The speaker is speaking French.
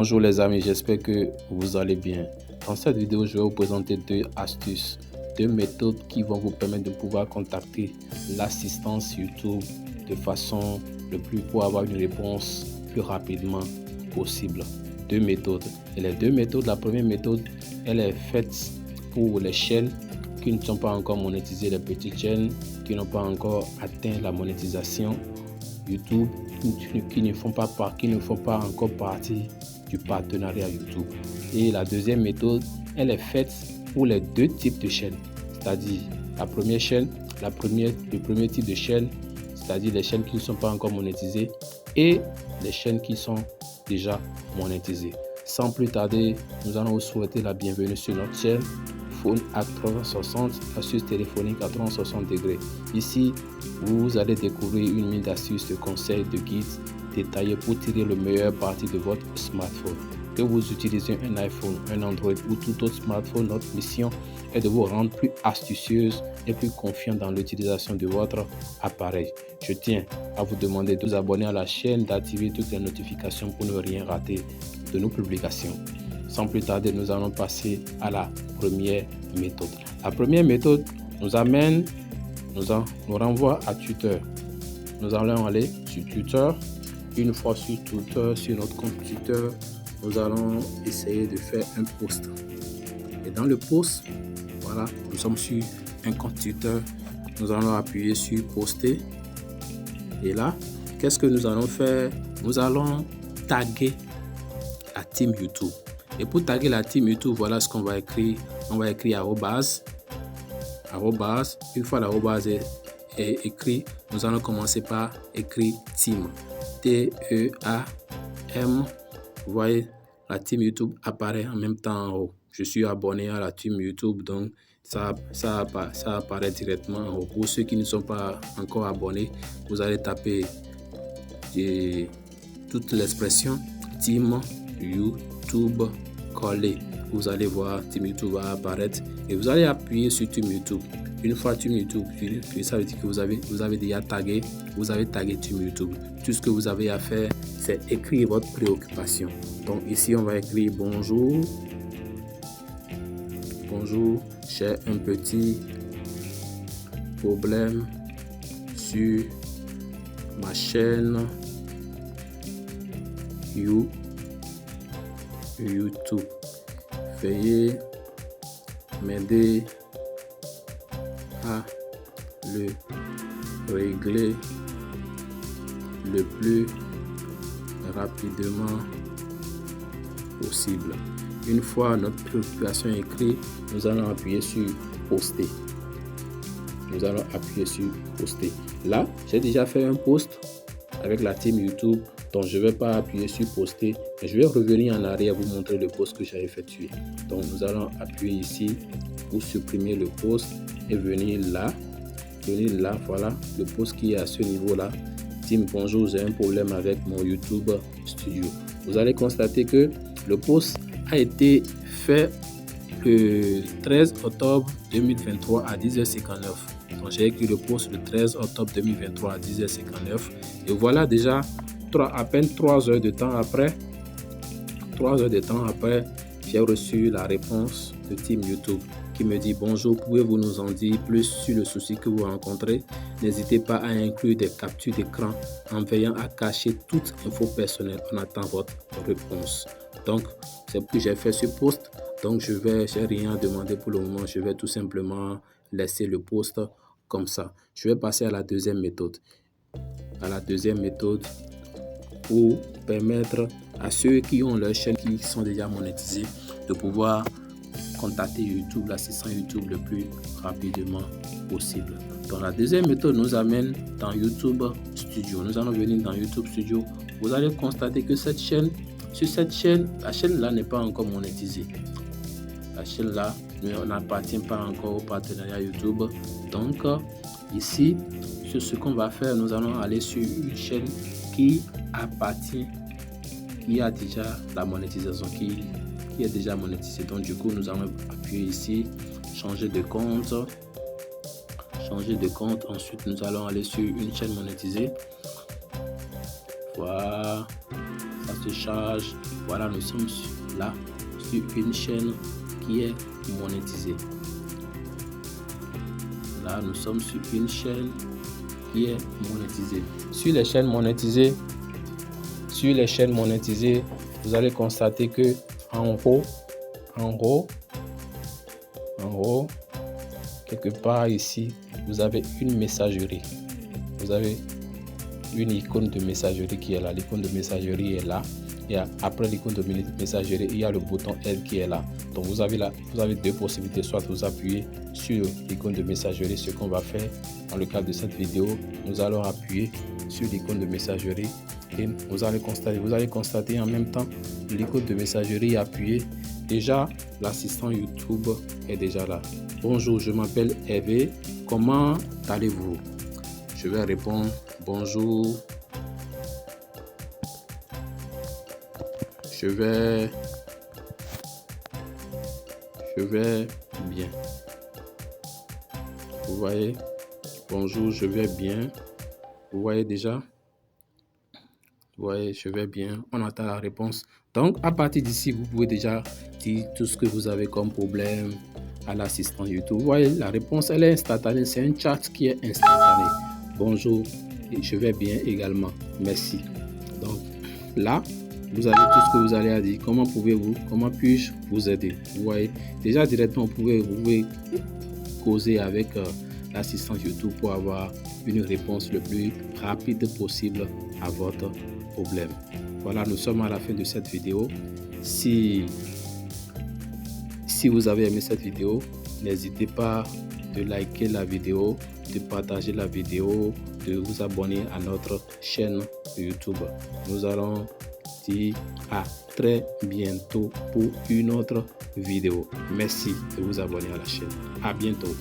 Bonjour les amis, j'espère que vous allez bien. Dans cette vidéo, je vais vous présenter deux astuces, deux méthodes qui vont vous permettre de pouvoir contacter l'assistance YouTube de façon pour avoir une réponse plus rapidement possible. Deux méthodes. Et les deux méthodes, la première méthode, elle est faite pour les chaînes qui ne sont pas encore monétisées, les petites chaînes qui n'ont pas encore atteint la monétisation YouTube, qui ne font pas encore partie du partenariat YouTube. Et la deuxième méthode, elle est faite pour les deux types de chaînes, c'est-à-dire le premier type de chaîne, c'est-à-dire les chaînes qui ne sont pas encore monétisées et les chaînes qui sont déjà monétisées. Sans plus tarder, nous allons vous souhaiter la bienvenue sur notre chaîne Phone à 360, astuces téléphoniques à 360 degrés. Ici, vous allez découvrir une mine d'astuces, de conseils, de guides détaillés pour tirer le meilleur parti de votre smartphone. Que vous utilisez un iPhone, un Android ou tout autre smartphone, notre mission est de vous rendre plus astucieuse et plus confiant dans l'utilisation de votre appareil. Je tiens à vous demander de vous abonner à la chaîne, d'activer toutes les notifications pour ne rien rater de nos publications. Sans plus tarder, nous allons passer à la première méthode. La première méthode nous renvoie à Twitter. Nous allons aller sur Twitter. Une fois sur Twitter, sur notre compte Twitter, nous allons essayer de faire un post. Et dans le post, voilà, nous sommes sur un compte Twitter. Nous allons appuyer sur poster. Et là, qu'est-ce que nous allons faire? Nous allons taguer la team YouTube. Et pour taguer la team YouTube, voilà ce qu'on va écrire. On va écrire arrobase. Une fois l'arrobase est écrit, nous allons commencer par écrire team. T-E-A-M. Vous voyez, la team YouTube apparaît en même temps en haut. Je suis abonné à la team YouTube, donc ça apparaît directement en haut. Pour ceux qui ne sont pas encore abonnés, vous allez taper toute l'expression team YouTube coller. Vous allez voir Team YouTube va apparaître et vous allez appuyer sur Team YouTube. Une fois Team YouTube, ça veut dire que vous avez déjà tagué, Team YouTube. Tout ce que vous avez à faire, c'est écrire votre préoccupation. Donc ici, on va écrire bonjour. Bonjour, j'ai un petit problème sur ma chaîne YouTube. Veuillez m'aider à le régler le plus rapidement possible. Une fois notre préoccupation écrite, nous allons appuyer sur poster. Là, j'ai déjà fait un post avec la team YouTube. Donc, je ne vais pas appuyer sur poster, mais je vais revenir en arrière vous montrer le post que j'avais effectué. Donc, nous allons appuyer ici pour supprimer le post et venir là. Voilà, le post qui est à ce niveau-là. Team, bonjour, j'ai un problème avec mon YouTube Studio. Vous allez constater que le post a été fait le 13 octobre 2023 à 10h59. Donc, j'ai écrit le post le 13 octobre 2023 à 10h59. Et voilà déjà à peine 3 heures de temps après, j'ai reçu la réponse de Team YouTube qui me dit bonjour, pouvez-vous nous en dire plus sur le souci que vous rencontrez? N'hésitez pas à inclure des captures d'écran en veillant à cacher toute info personnelle. On attend votre réponse. Donc, c'est ce que j'ai fait ce post. Donc, j'ai rien demandé pour le moment. Je vais tout simplement laisser le post comme ça. Je vais passer à la deuxième méthode. Pour permettre à ceux qui ont leur chaîne qui sont déjà monétisés de pouvoir contacter YouTube, l'assistant YouTube le plus rapidement possible. Donc la deuxième méthode nous amène dans YouTube Studio. Nous allons venir dans YouTube Studio. Vous allez constater que la chaîne là n'est pas encore monétisée. La chaîne là n'appartient pas encore au partenariat YouTube. Donc ici, sur ce qu'on va faire, nous allons aller sur une chaîne qui a déjà la monétisation, qui est déjà monétisée. Donc du coup, nous allons appuyer ici, changer de compte. Ensuite, nous allons aller sur une chaîne monétisée. Voilà, ça se charge. Voilà, nous sommes là sur une chaîne qui est monétisée. Là, nous sommes sur une chaîne qui est monétisée. Sur les chaînes monétisées, vous allez constater que en haut, quelque part ici, vous avez une messagerie. Vous avez une icône de messagerie qui est là. L'icône de messagerie est là. Et après l'icône de messagerie, il y a le bouton Aide qui est là. Donc vous avez deux possibilités. Soit vous appuyez sur l'icône de messagerie, ce qu'on va faire dans le cadre de cette vidéo. Nous allons appuyer sur l'icône de messagerie et vous allez constater en même temps l'icône de messagerie appuyée. Déjà, l'assistant YouTube est déjà là. Bonjour, je m'appelle Hervé. Comment allez-vous? Je vais répondre bonjour. Je vais bien. Vous voyez? Bonjour, je vais bien. Vous voyez déjà? Vous voyez, je vais bien. On attend la réponse. Donc, à partir d'ici, vous pouvez déjà dire tout ce que vous avez comme problème à l'assistant YouTube. Vous voyez, la réponse, elle est instantanée. C'est un chat qui est instantané. Bonjour, et je vais bien également. Merci. Donc, là, vous avez tout ce que vous allez à dire. Comment puis-je vous aider? Vous voyez, déjà directement, vous pouvez causer avec l'assistant YouTube pour avoir une réponse le plus rapide possible à votre problème. Voilà, nous sommes à la fin de cette vidéo. Si vous avez aimé cette vidéo, n'hésitez pas de liker la vidéo, de partager la vidéo, de vous abonner à notre chaîne YouTube. Nous allons dire à très bientôt pour une autre vidéo. Merci de vous abonner à la chaîne. À bientôt.